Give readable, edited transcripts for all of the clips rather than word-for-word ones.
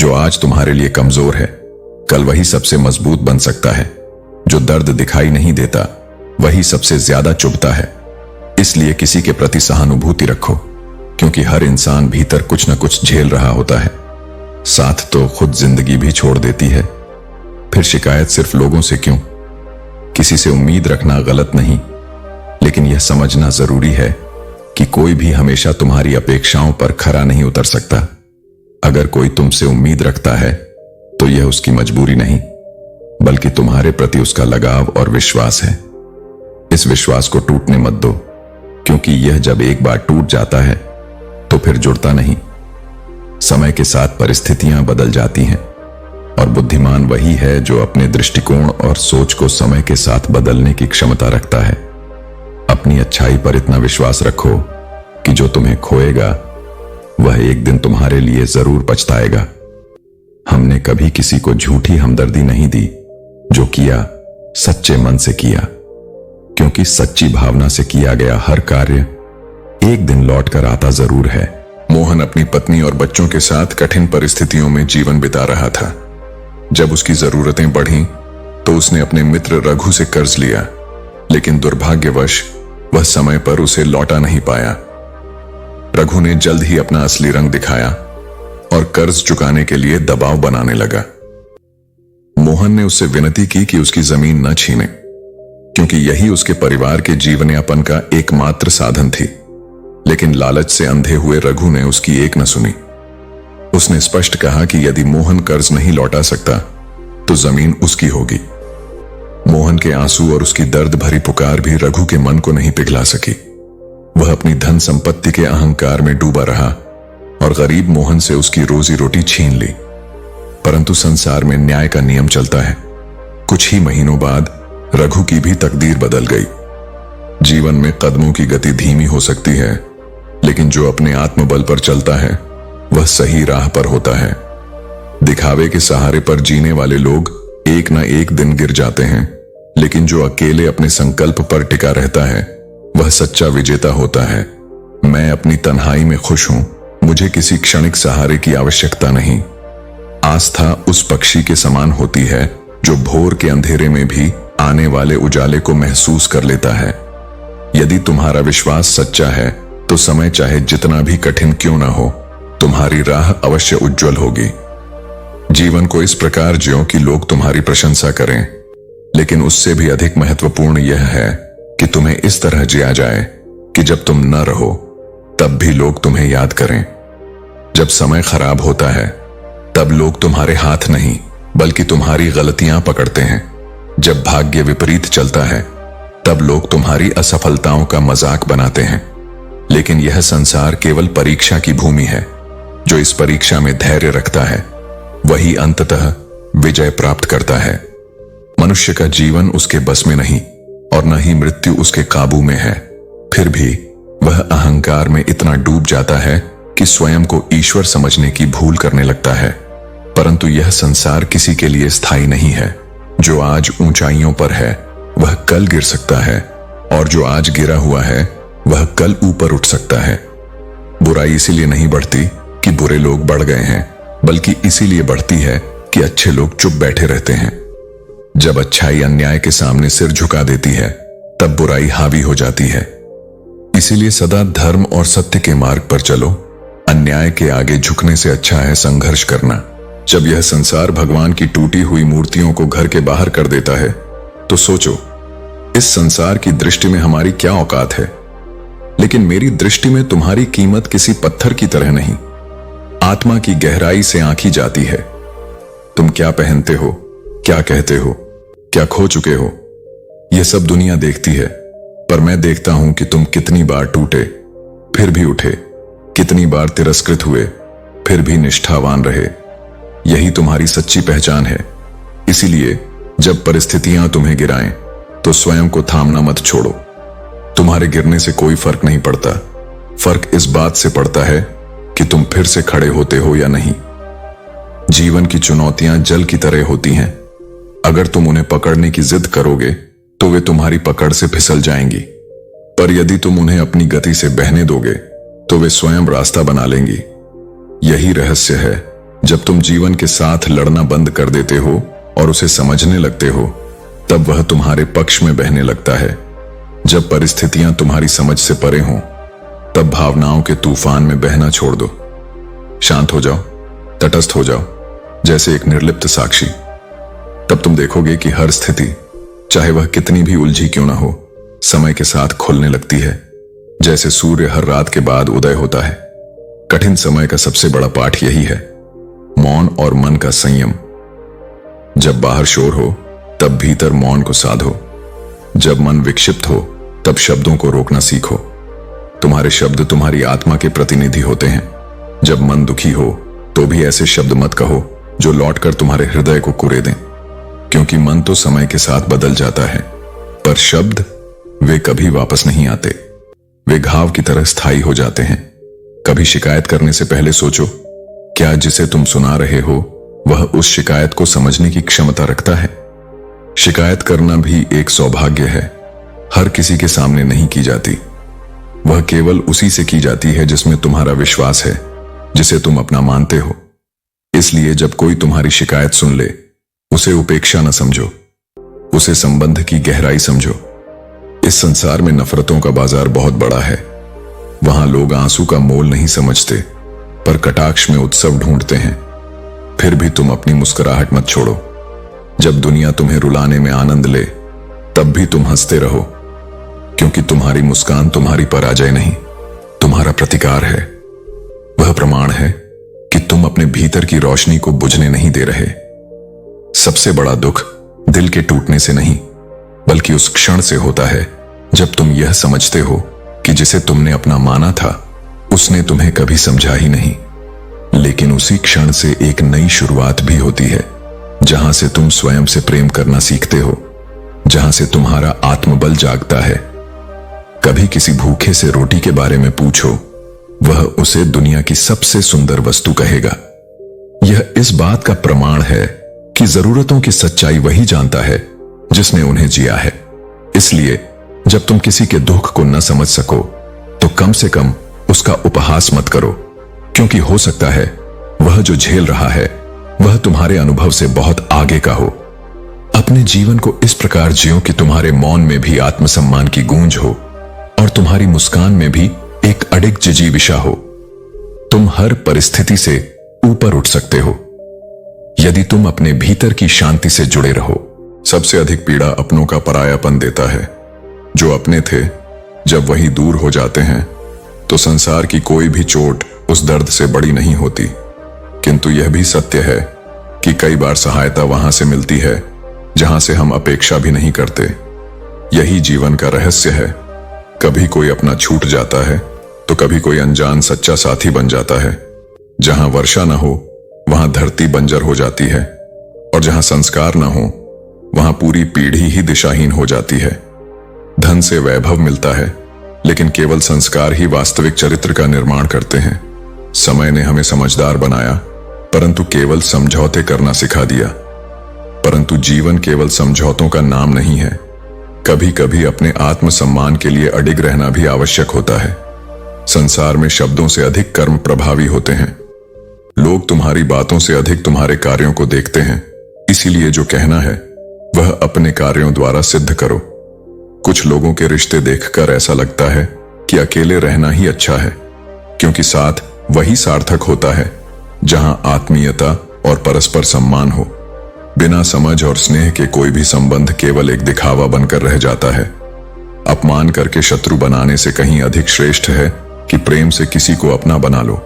जो आज तुम्हारे लिए कमजोर है कल वही सबसे मजबूत बन सकता है। जो दर्द दिखाई नहीं देता वही सबसे ज्यादा चुभता है। इसलिए किसी के प्रति सहानुभूति रखो, क्योंकि हर इंसान भीतर कुछ न कुछ झेल रहा होता है। साथ तो खुद जिंदगी भी छोड़ देती है, फिर शिकायत सिर्फ लोगों से क्यों? किसी से उम्मीद रखना गलत नहीं, लेकिन यह समझना जरूरी है कि कोई भी हमेशा तुम्हारी अपेक्षाओं पर खरा नहीं उतर सकता। अगर कोई तुमसे उम्मीद रखता है तो यह उसकी मजबूरी नहीं, बल्कि तुम्हारे प्रति उसका लगाव और विश्वास है। इस विश्वास को टूटने मत दो, क्योंकि यह जब एक बार टूट जाता है तो फिर जुड़ता नहीं। समय के साथ परिस्थितियां बदल जाती हैं, और बुद्धिमान वही है जो अपने दृष्टिकोण और सोच को समय के साथ बदलने की क्षमता रखता है। अपनी अच्छाई पर इतना विश्वास रखो कि जो तुम्हें खोएगा वह एक दिन तुम्हारे लिए जरूर पछताएगा। हमने कभी किसी को झूठी हमदर्दी नहीं दी, जो किया सच्चे मन से किया, क्योंकि सच्ची भावना से किया गया हर कार्य एक दिन लौट कर आता जरूर है। मोहन अपनी पत्नी और बच्चों के साथ कठिन परिस्थितियों में जीवन बिता रहा था। जब उसकी जरूरतें बढ़ीं, तो उसने अपने मित्र रघु से कर्ज लिया, लेकिन दुर्भाग्यवश वह समय पर उसे लौटा नहीं पाया। रघु ने जल्द ही अपना असली रंग दिखाया और कर्ज चुकाने के लिए दबाव बनाने लगा। मोहन ने उससे विनती की कि उसकी जमीन न छीने, क्योंकि यही उसके परिवार के जीवनयापन का एकमात्र साधन थी। लेकिन लालच से अंधे हुए रघु ने उसकी एक न सुनी। उसने स्पष्ट कहा कि यदि मोहन कर्ज नहीं लौटा सकता तो जमीन उसकी होगी। मोहन के आंसू और उसकी दर्द भरी पुकार भी रघु के मन को नहीं पिघला सकी। वह अपनी धन संपत्ति के अहंकार में डूबा रहा और गरीब मोहन से उसकी रोजी रोटी छीन ली। परंतु संसार में न्याय का नियम चलता है। कुछ ही महीनों बाद रघु की भी तकदीर बदल गई। जीवन में कदमों की गति धीमी हो सकती है, लेकिन जो अपने आत्मबल पर चलता है वह सही राह पर होता है। दिखावे के सहारे पर जीने वाले लोग एक ना एक दिन गिर जाते हैं, लेकिन जो अकेले अपने संकल्प पर टिका रहता है वह सच्चा विजेता होता है। मैं अपनी तन्हाई में खुश हूं, मुझे किसी क्षणिक सहारे की आवश्यकता नहीं। आस्था उस पक्षी के समान होती है जो भोर के अंधेरे में भी आने वाले उजाले को महसूस कर लेता है। यदि तुम्हारा विश्वास सच्चा है तो समय चाहे जितना भी कठिन क्यों ना हो, तुम्हारी राह अवश्य उज्जवल होगी। जीवन को इस प्रकार जियो कि लोग तुम्हारी प्रशंसा करें, लेकिन उससे भी अधिक महत्वपूर्ण यह है कि तुम्हें इस तरह जिया जाए कि जब तुम न रहो तब भी लोग तुम्हें याद करें। जब समय खराब होता है तब लोग तुम्हारे हाथ नहीं बल्कि तुम्हारी गलतियां पकड़ते हैं। जब भाग्य विपरीत चलता है तब लोग तुम्हारी असफलताओं का मजाक बनाते हैं। लेकिन यह संसार केवल परीक्षा की भूमि है। जो इस परीक्षा में धैर्य रखता है वही अंततः विजय प्राप्त करता है। मनुष्य का जीवन उसके बस में नहीं और न ही मृत्यु उसके काबू में है। फिर भी वह अहंकार में इतना डूब जाता है कि स्वयं को ईश्वर समझने की भूल करने लगता है। परंतु यह संसार किसी के लिए स्थायी नहीं है। जो आज ऊंचाइयों पर है वह कल गिर सकता है, और जो आज गिरा हुआ है वह कल ऊपर उठ सकता है। बुराई इसीलिए नहीं बढ़ती कि बुरे लोग बढ़ गए हैं, बल्कि इसीलिए बढ़ती है कि अच्छे लोग चुप बैठे रहते हैं। जब अच्छाई अन्याय के सामने सिर झुका देती है तब बुराई हावी हो जाती है। इसीलिए सदा धर्म और सत्य के मार्ग पर चलो। अन्याय के आगे झुकने से अच्छा है संघर्ष करना। जब यह संसार भगवान की टूटी हुई मूर्तियों को घर के बाहर कर देता है तो सोचो, इस संसार की दृष्टि में हमारी क्या औकात है। लेकिन मेरी दृष्टि में तुम्हारी कीमत किसी पत्थर की तरह नहीं, आत्मा की गहराई से आंकी जाती है। तुम क्या पहनते हो, क्या कहते हो, क्या खो चुके हो, यह सब दुनिया देखती है, पर मैं देखता हूं कि तुम कितनी बार टूटे फिर भी उठे, कितनी बार तिरस्कृत हुए फिर भी निष्ठावान रहे। यही तुम्हारी सच्ची पहचान है। इसीलिए जब परिस्थितियां तुम्हें गिराएं तो स्वयं को थामना मत छोड़ो। तुम्हारे गिरने से कोई फर्क नहीं पड़ता। फर्क इस बात से पड़ता है कि तुम फिर से खड़े होते हो या नहीं। जीवन की चुनौतियां जल की तरह होती हैं। अगर तुम उन्हें पकड़ने की जिद करोगे तो वे तुम्हारी पकड़ से फिसल जाएंगी, पर यदि तुम उन्हें अपनी गति से बहने दोगे तो वे स्वयं रास्ता बना लेंगी। यही रहस्य है जब तुम जीवन के साथ लड़ना बंद कर देते हो और उसे समझने लगते हो, तब वह तुम्हारे पक्ष में बहने लगता है। जब परिस्थितियां तुम्हारी समझ से परे हों, तब भावनाओं के तूफान में बहना छोड़ दो। शांत हो जाओ, तटस्थ हो जाओ, जैसे एक निर्लिप्त साक्षी। तब तुम देखोगे कि हर स्थिति, चाहे वह कितनी भी उलझी क्यों ना हो, समय के साथ खुलने लगती है, जैसे सूर्य हर रात के बाद उदय होता है। कठिन समय का सबसे बड़ा पाठ यही है, मौन और मन का संयम। जब बाहर शोर हो, तब भीतर मौन को साधो। जब मन विक्षिप्त हो, तब शब्दों को रोकना सीखो। तुम्हारे शब्द तुम्हारी आत्मा के प्रतिनिधि होते हैं। जब मन दुखी हो, तो भी ऐसे शब्द मत कहो जो लौटकर तुम्हारे हृदय को कुरे दें, क्योंकि मन तो समय के साथ बदल जाता है, पर शब्द वे कभी वापस नहीं आते। वे घाव की तरह स्थायी हो जाते हैं। कभी शिकायत करने से पहले सोचो, क्या जिसे तुम सुना रहे हो वह उस शिकायत को समझने की क्षमता रखता है? शिकायत करना भी एक सौभाग्य है। हर किसी के सामने नहीं की जाती। वह केवल उसी से की जाती है जिसमें तुम्हारा विश्वास है, जिसे तुम अपना मानते हो। इसलिए जब कोई तुम्हारी शिकायत सुन ले, उसे उपेक्षा न समझो, उसे संबंध की गहराई समझो। इस संसार में नफरतों का बाजार बहुत बड़ा है। वहां लोग आंसू का मोल नहीं समझते, पर कटाक्ष में उत्सव ढूंढते हैं। फिर भी तुम अपनी मुस्कुराहट मत छोड़ो। जब दुनिया तुम्हें रुलाने में आनंद ले, तब भी तुम हंसते रहो, क्योंकि तुम्हारी मुस्कान तुम्हारी पराजय नहीं, तुम्हारा प्रतिकार है। वह प्रमाण है कि तुम अपने भीतर की रोशनी को बुझने नहीं दे रहे। सबसे बड़ा दुख दिल के टूटने से नहीं, बल्कि उस क्षण से होता है जब तुम यह समझते हो कि जिसे तुमने अपना माना था, उसने तुम्हें कभी समझा ही नहीं। लेकिन उसी क्षण से एक नई शुरुआत भी होती है, जहां से तुम स्वयं से प्रेम करना सीखते हो, जहां से तुम्हारा आत्मबल जागता है। कभी किसी भूखे से रोटी के बारे में पूछो, वह उसे दुनिया की सबसे सुंदर वस्तु कहेगा। यह इस बात का प्रमाण है कि जरूरतों की सच्चाई वही जानता है जिसने उन्हें जिया है। इसलिए जब तुम किसी के दुख को न समझ सको, तो कम से कम उसका उपहास मत करो, क्योंकि हो सकता है वह जो झेल रहा है वह तुम्हारे अनुभव से बहुत आगे का हो। अपने जीवन को इस प्रकार जियो कि तुम्हारे मौन में भी आत्मसम्मान की गूंज हो और तुम्हारी मुस्कान में भी एक अडिग जिजीविषा हो। तुम हर परिस्थिति से ऊपर उठ सकते हो यदि तुम अपने भीतर की शांति से जुड़े रहो। सबसे अधिक पीड़ा अपनों का परायापन देता है। जो अपने थे, जब वही दूर हो जाते हैं, तो संसार की कोई भी चोट उस दर्द से बड़ी नहीं होती। किंतु यह भी सत्य है कि कई बार सहायता वहां से मिलती है जहां से हम अपेक्षा भी नहीं करते। यही जीवन का रहस्य है। कभी कोई अपना छूट जाता है, तो कभी कोई अनजान सच्चा साथी बन जाता है। जहां वर्षा न हो, वहां धरती बंजर हो जाती है, और जहां संस्कार न हो, वहां पूरी पीढ़ी ही दिशाहीन हो जाती है। धन से वैभव मिलता है, लेकिन केवल संस्कार ही वास्तविक चरित्र का निर्माण करते हैं। समय ने हमें समझदार बनाया, परंतु केवल समझौते करना सिखा दिया। परंतु जीवन केवल समझौतों का नाम नहीं है। कभी कभी अपने आत्मसम्मान के लिए अडिग रहना भी आवश्यक होता है। संसार में शब्दों से अधिक कर्म प्रभावी होते हैं। लोग तुम्हारी बातों से अधिक तुम्हारे कार्यों को देखते हैं। इसीलिए जो कहना है वह अपने कार्यों द्वारा सिद्ध करो। कुछ लोगों के रिश्ते देखकर ऐसा लगता है कि अकेले रहना ही अच्छा है, क्योंकि साथ वही सार्थक होता है जहां आत्मीयता और परस्पर सम्मान हो। बिना समझ और स्नेह के कोई भी संबंध केवल एक दिखावा बनकर रह जाता है। अपमान करके शत्रु बनाने से कहीं अधिक श्रेष्ठ है कि प्रेम से किसी को अपना बना लो,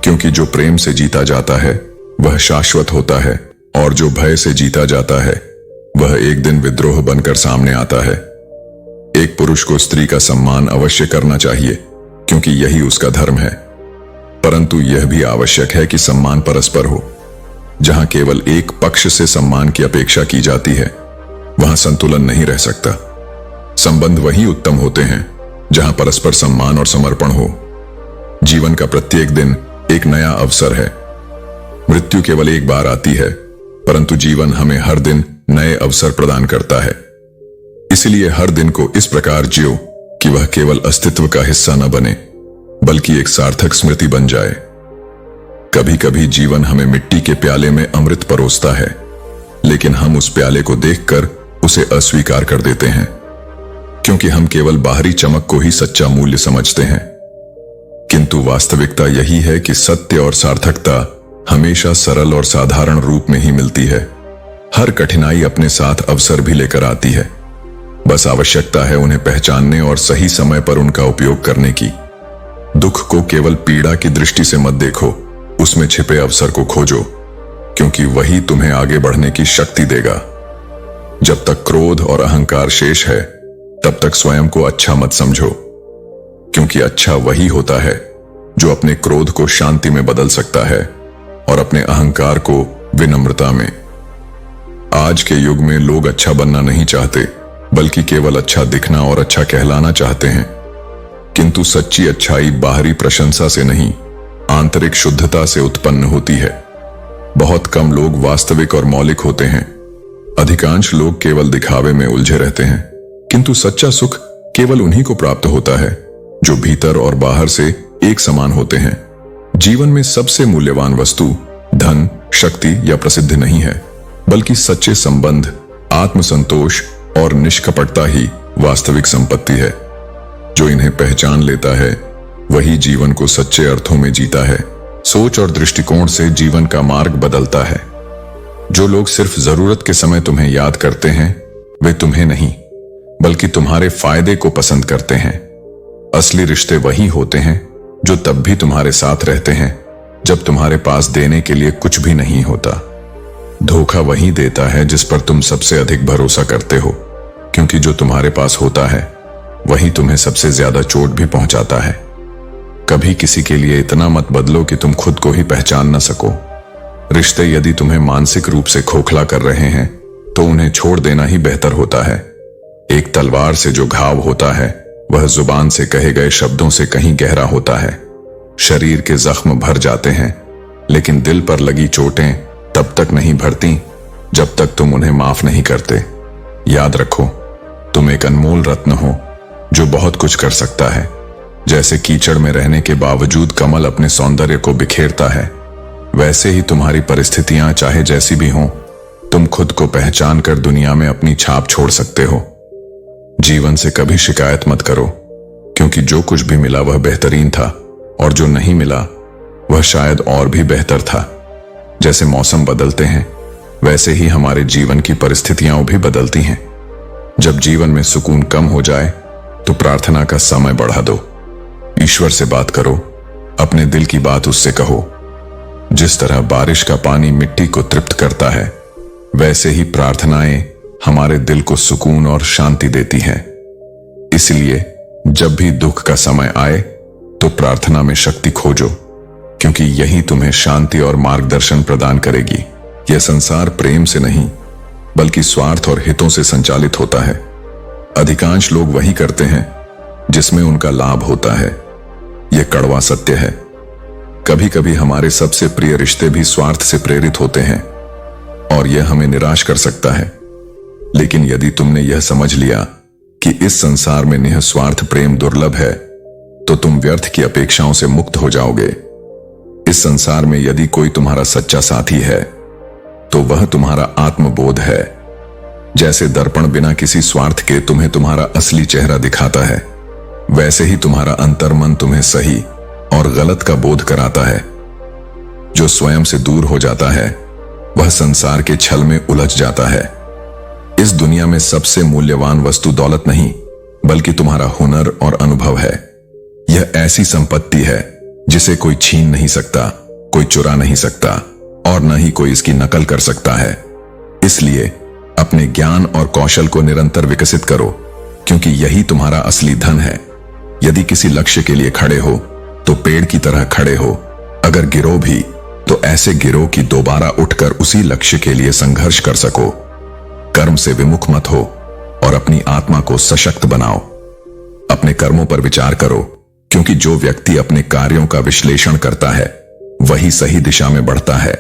क्योंकि जो प्रेम से जीता जाता है वह शाश्वत होता है, और जो भय से जीता जाता है वह एक दिन विद्रोह बनकर सामने आता है। एक पुरुष को स्त्री का सम्मान अवश्य करना चाहिए, क्योंकि यही उसका धर्म है, परंतु यह भी आवश्यक है कि सम्मान परस्पर हो। जहां केवल एक पक्ष से सम्मान की अपेक्षा की जाती है, वहां संतुलन नहीं रह सकता। संबंध वही उत्तम होते हैं जहां परस्पर सम्मान और समर्पण हो। जीवन का प्रत्येक दिन एक नया अवसर है। मृत्यु केवल एक बार आती है, परंतु जीवन हमें हर दिन नए अवसर प्रदान करता है। इसलिए हर दिन को इस प्रकार जियो कि वह केवल अस्तित्व का हिस्सा न बने, बल्कि एक सार्थक स्मृति बन जाए। कभी कभी जीवन हमें मिट्टी के प्याले में अमृत परोसता है, लेकिन हम उस प्याले को देखकर उसे अस्वीकार कर देते हैं, क्योंकि हम केवल बाहरी चमक को ही सच्चा मूल्य समझते हैं। किंतु वास्तविकता यही है कि सत्य और सार्थकता हमेशा सरल और साधारण रूप में ही मिलती है। हर कठिनाई अपने साथ अवसर भी लेकर आती है, बस आवश्यकता है उन्हें पहचानने और सही समय पर उनका उपयोग करने की। दुख को केवल पीड़ा की दृष्टि से मत देखो, उसमें छिपे अवसर को खोजो, क्योंकि वही तुम्हें आगे बढ़ने की शक्ति देगा। जब तक क्रोध और अहंकार शेष है, तब तक स्वयं को अच्छा मत समझो, क्योंकि अच्छा वही होता है जो अपने क्रोध को शांति में बदल सकता है और अपने अहंकार को विनम्रता में। आज के युग में लोग अच्छा बनना नहीं चाहते, बल्कि केवल अच्छा दिखना और अच्छा कहलाना चाहते हैं। किंतु सच्ची अच्छाई बाहरी प्रशंसा से नहीं, आंतरिक शुद्धता से उत्पन्न होती है। बहुत कम लोग वास्तविक और मौलिक होते हैं। अधिकांश लोग केवल दिखावे में उलझे रहते हैं, किंतु सच्चा सुख केवल उन्हीं को प्राप्त होता है जो भीतर और बाहर से एक समान होते हैं। जीवन में सबसे मूल्यवान वस्तु धन, शक्ति या प्रसिद्धि नहीं है, बल्कि सच्चे संबंध, आत्मसंतोष और निष्कपटता ही वास्तविक संपत्ति है। जो इन्हें पहचान लेता है वही जीवन को सच्चे अर्थों में जीता है। सोच और दृष्टिकोण से जीवन का मार्ग बदलता है। जो लोग सिर्फ जरूरत के समय तुम्हें याद करते हैं, वे तुम्हें नहीं बल्कि तुम्हारे फायदे को पसंद करते हैं। असली रिश्ते वही होते हैं जो तब भी तुम्हारे साथ रहते हैं जब तुम्हारे पास देने के लिए कुछ भी नहीं होता। धोखा वही देता है जिस पर तुम सबसे अधिक भरोसा करते हो, क्योंकि जो तुम्हारे पास होता है वही तुम्हें सबसे ज्यादा चोट भी पहुंचाता है। कभी किसी के लिए इतना मत बदलो कि तुम खुद को ही पहचान न सको। रिश्ते यदि तुम्हें मानसिक रूप से खोखला कर रहे हैं तो उन्हें छोड़ देना ही बेहतर होता है। एक तलवार से जो घाव होता है वह जुबान से कहे गए शब्दों से कहीं गहरा होता है। शरीर के जख्म भर जाते हैं, लेकिन दिल पर लगी चोटें तब तक नहीं भरती जब तक तुम उन्हें माफ नहीं करते। याद रखो, तुम एक अनमोल रत्न हो जो बहुत कुछ कर सकता है। जैसे कीचड़ में रहने के बावजूद कमल अपने सौंदर्य को बिखेरता है, वैसे ही तुम्हारी परिस्थितियां चाहे जैसी भी हों, तुम खुद को पहचान कर दुनिया में अपनी छाप छोड़ सकते हो। जीवन से कभी शिकायत मत करो, क्योंकि जो कुछ भी मिला वह बेहतरीन था और जो नहीं मिला वह शायद और भी बेहतर था। जैसे मौसम बदलते हैं, वैसे ही हमारे जीवन की परिस्थितियां भी बदलती हैं। जब जीवन में सुकून कम हो जाए तो प्रार्थना का समय बढ़ा दो। ईश्वर से बात करो, अपने दिल की बात उससे कहो। जिस तरह बारिश का पानी मिट्टी को तृप्त करता है, वैसे ही प्रार्थनाएं हमारे दिल को सुकून और शांति देती हैं। इसलिए जब भी दुख का समय आए तो प्रार्थना में शक्ति खोजो, क्योंकि यही तुम्हें शांति और मार्गदर्शन प्रदान करेगी। यह संसार प्रेम से नहीं बल्कि स्वार्थ और हितों से संचालित होता है। अधिकांश लोग वही करते हैं जिसमें उनका लाभ होता है। यह कड़वा सत्य है। कभी कभी हमारे सबसे प्रिय रिश्ते भी स्वार्थ से प्रेरित होते हैं और यह हमें निराश कर सकता है। लेकिन यदि तुमने यह समझ लिया कि इस संसार में निस्वार्थ प्रेम दुर्लभ है, तो तुम व्यर्थ की अपेक्षाओं से मुक्त हो जाओगे। इस संसार में यदि कोई तुम्हारा सच्चा साथी है, तो वह तुम्हारा आत्मबोध है। जैसे दर्पण बिना किसी स्वार्थ के तुम्हें तुम्हारा असली चेहरा दिखाता है, वैसे ही तुम्हारा अंतर्मन तुम्हें सही और गलत का बोध कराता है। जो स्वयं से दूर हो जाता है वह संसार के छल में उलझ जाता है। इस दुनिया में सबसे मूल्यवान वस्तु दौलत नहीं बल्कि तुम्हारा हुनर और अनुभव है। यह ऐसी संपत्ति है जिसे कोई छीन नहीं सकता, कोई चुरा नहीं सकता और न ही कोई इसकी नकल कर सकता है। इसलिए अपने ज्ञान और कौशल को निरंतर विकसित करो, क्योंकि यही तुम्हारा असली धन है। यदि किसी लक्ष्य के लिए खड़े हो तो पेड़ की तरह खड़े हो। अगर गिरो भी तो ऐसे गिरो कि दोबारा उठकर उसी लक्ष्य के लिए संघर्ष कर सको। कर्म से विमुख मत हो और अपनी आत्मा को सशक्त बनाओ। अपने कर्मों पर विचार करो, क्योंकि जो व्यक्ति अपने कार्यों का विश्लेषण करता है वही सही दिशा में बढ़ता है।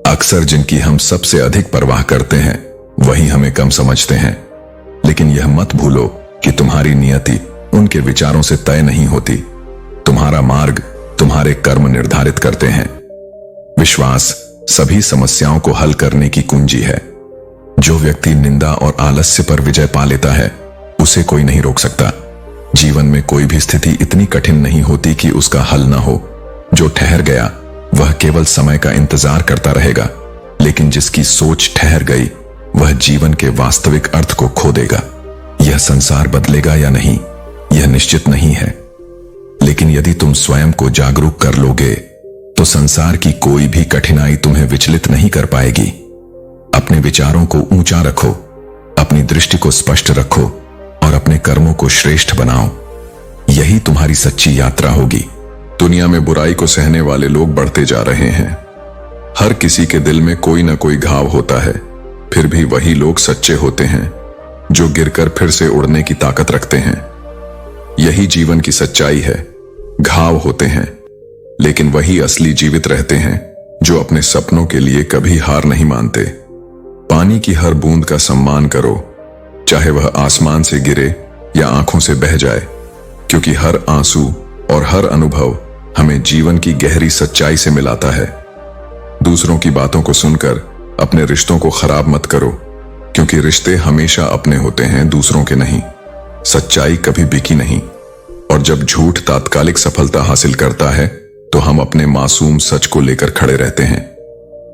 अक्सर जिनकी हम सबसे अधिक परवाह करते हैं वही हमें कम समझते हैं। लेकिन यह मत भूलो कि तुम्हारी नियति उनके विचारों से तय नहीं होती। तुम्हारा मार्ग तुम्हारे कर्म निर्धारित करते हैं। विश्वास सभी समस्याओं को हल करने की कुंजी है। जो व्यक्ति निंदा और आलस्य पर विजय पा लेता है, उसे कोई नहीं रोक सकता। जीवन में कोई भी स्थिति इतनी कठिन नहीं होती कि उसका हल न हो। जो ठहर गया वह केवल समय का इंतजार करता रहेगा, लेकिन जिसकी सोच ठहर गई वह जीवन के वास्तविक अर्थ को खो देगा। यह संसार बदलेगा या नहीं, यह निश्चित नहीं है, लेकिन यदि तुम स्वयं को जागरूक कर लोगे तो संसार की कोई भी कठिनाई तुम्हें विचलित नहीं कर पाएगी। अपने विचारों को ऊंचा रखो, अपनी दृष्टि को स्पष्ट रखो और अपने कर्मों को श्रेष्ठ बनाओ। यही तुम्हारी सच्ची यात्रा होगी। दुनिया में बुराई को सहने वाले लोग बढ़ते जा रहे हैं। हर किसी के दिल में कोई ना कोई घाव होता है, फिर भी वही लोग सच्चे होते हैं जो गिरकर फिर से उड़ने की ताकत रखते हैं। यही जीवन की सच्चाई है। घाव होते हैं, लेकिन वही असली जीवित रहते हैं जो अपने सपनों के लिए कभी हार नहीं मानते। पानी की हर बूंद का सम्मान करो, चाहे वह आसमान से गिरे या आंखों से बह जाए, क्योंकि हर आंसू और हर अनुभव हमें जीवन की गहरी सच्चाई से मिलाता है। दूसरों की बातों को सुनकर अपने रिश्तों को खराब मत करो, क्योंकि रिश्ते हमेशा अपने होते हैं, दूसरों के नहीं। सच्चाई कभी बिकी नहीं, और जब झूठ तात्कालिक सफलता हासिल करता है तो हम अपने मासूम सच को लेकर खड़े रहते हैं।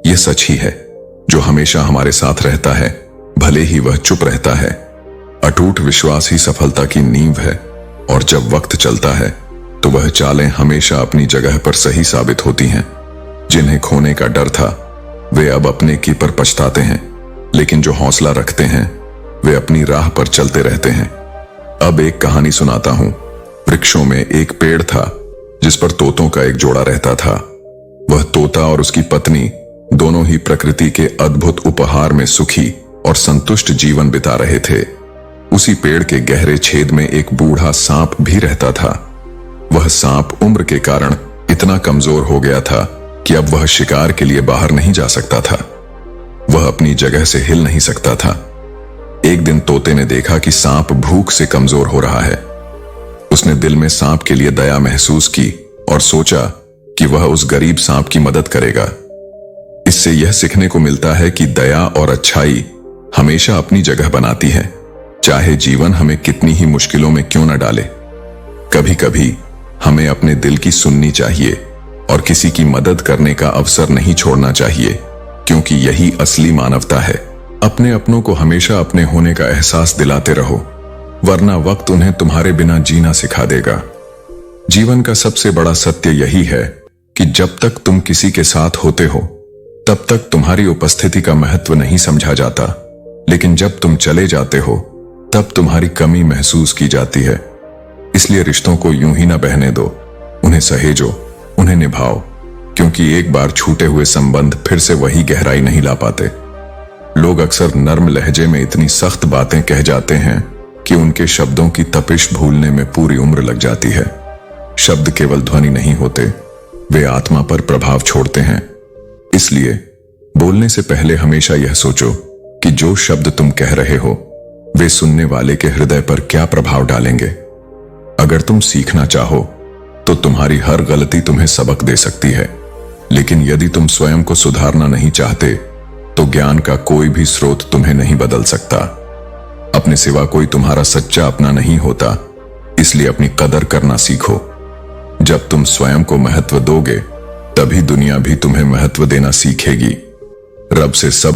यह सच ही है जो हमेशा हमारे साथ रहता है, भले ही वह चुप रहता है। अटूट विश्वास ही सफलता की नींव है, और जब वक्त चलता है तो वह चालें हमेशा अपनी जगह पर सही साबित होती हैं। जिन्हें खोने का डर था वे अब अपने की पर पछताते हैं, लेकिन जो हौसला रखते हैं वे अपनी राह पर चलते रहते हैं। अब एक कहानी सुनाता हूं। वृक्षों में एक पेड़ था जिस पर तोतों का एक जोड़ा रहता था। वह तोता और उसकी पत्नी दोनों ही प्रकृति के अद्भुत उपहार में सुखी और संतुष्ट जीवन बिता रहे थे। उसी पेड़ के गहरे छेद में एक बूढ़ा सांप भी रहता था। वह सांप उम्र के कारण इतना कमजोर हो गया था कि अब वह शिकार के लिए बाहर नहीं जा सकता था। वह अपनी जगह से हिल नहीं सकता था। एक दिन तोते ने देखा कि सांप भूख से कमजोर हो रहा है। उसने दिल में सांप के लिए दया महसूस की और सोचा कि वह उस गरीब सांप की मदद करेगा। इससे यह सीखने को मिलता है कि दया और अच्छाई हमेशा अपनी जगह बनाती है, चाहे जीवन हमें कितनी ही मुश्किलों में क्यों न डाले। कभी कभी हमें अपने दिल की सुननी चाहिए और किसी की मदद करने का अवसर नहीं छोड़ना चाहिए, क्योंकि यही असली मानवता है। अपने अपनों को हमेशा अपने होने का एहसास दिलाते रहो, वरना वक्त उन्हें तुम्हारे बिना जीना सिखा देगा। जीवन का सबसे बड़ा सत्य यही है कि जब तक तुम किसी के साथ होते हो तब तक तुम्हारी उपस्थिति का महत्व नहीं समझा जाता, लेकिन जब तुम चले जाते हो तब तुम्हारी कमी महसूस की जाती है। इसलिए रिश्तों को यूं ही ना बहने दो, उन्हें सहेजो, उन्हें निभाओ, क्योंकि एक बार छूटे हुए संबंध फिर से वही गहराई नहीं ला पाते। लोग अक्सर नर्म लहजे में इतनी सख्त बातें कह जाते हैं कि उनके शब्दों की तपिश भूलने में पूरी उम्र लग जाती है। शब्द केवल ध्वनि नहीं होते, वे आत्मा पर प्रभाव छोड़ते हैं। इसलिए बोलने से पहले हमेशा यह सोचो कि जो शब्द तुम कह रहे हो वे सुनने वाले के हृदय पर क्या प्रभाव डालेंगे। अगर तुम सीखना चाहो तो तुम्हारी हर गलती तुम्हें सबक दे सकती है, लेकिन यदि तुम स्वयं को सुधारना नहीं चाहते तो ज्ञान का कोई भी स्रोत तुम्हें नहीं बदल सकता। अपने सिवा कोई तुम्हारा सच्चा अपना नहीं होता, इसलिए अपनी कदर करना सीखो। जब तुम स्वयं को महत्व दोगे तभी दुनिया भी तुम्हें महत्व देना सीखेगी। रब से सब